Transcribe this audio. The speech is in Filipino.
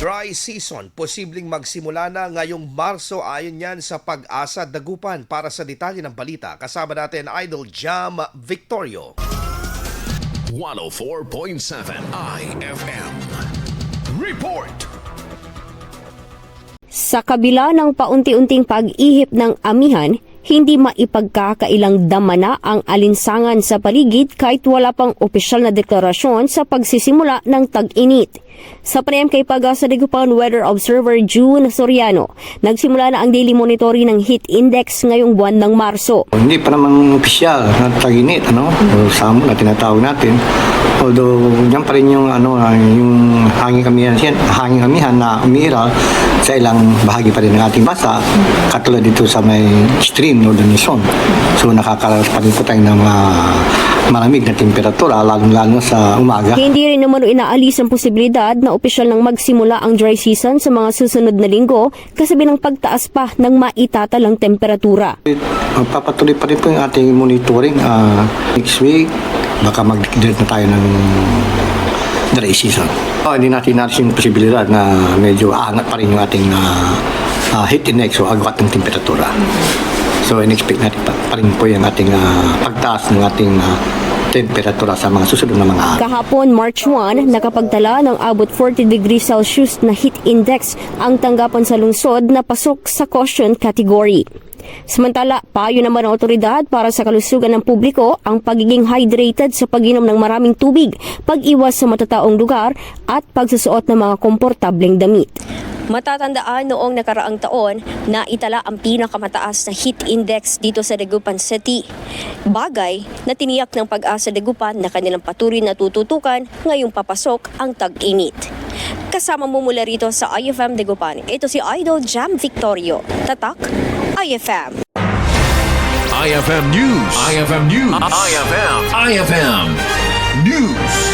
Dry season, posibleng magsimula na ngayong Marso ayon yan sa Pag-asa Dagupan. Para sa detalye ng balita, kasama natin Idol Jam Victorio. 104.7 IFM Report. Sa kabila ng paunti-unting pag-ihip ng amihan, hindi maipagkakailang dama na ang alinsangan sa paligid kahit wala pang opisyal na deklarasyon sa pagsisimula ng tag-init. Sa panayam kay Pag-asa Dagupan Weather Observer June Soriano, nagsimula na ang daily monitoring ng heat index ngayong buwan ng Marso. Hindi pa naman opisyal na tag-init, o samo na tinatawag natin. Although, yan pa rin yung, yung hanging amihan na umiiral sa ilang bahagi pa rin ng ating bansa, katulad dito sa may extreme northern Luzon. So, nakakaranas pa rin po tayo ng malamig na temperatura, lalong-lalo sa umaga. Hindi rin naman inaalis ang posibilidad na opisyal nang magsimula ang dry season sa mga susunod na linggo kasabi ng pagtaas pa ng maitatalang temperatura. Papatuloy pa rin po yung ating monitoring. Next week, baka mag-declare na tayo ng dry season. Hindi natin natin yung posibilidad na medyo aangat pa rin yung ating heat index o agwat ng temperatura. So, in-expect natin pa rin po yung ating pagtaas ng ating temperatura sa mga susunod na mga araw. Kahapon, March 1, nakapagtala ng abot 40 degrees Celsius na heat index ang tanggapan sa lungsod na pasok sa caution category. Samantala, payo naman ng otoridad para sa kalusugan ng publiko ang pagiging hydrated sa pag-inom ng maraming tubig, pag-iwas sa matataong lugar at pagsusuot ng mga komportableng damit. Matatandaan noong nakaraang taon na itala ang pinakamataas na heat index dito sa Dagupan City. Bagay na tiniyak ng Pag-asa Dagupan na kanilang patuloy na tututukan ngayong papasok ang tag-init. Kasama mo mula rito sa IFM Dagupan, ito si Idol Jam Victorio. Tatak, IFM. IFM News. IFM News. IFM News.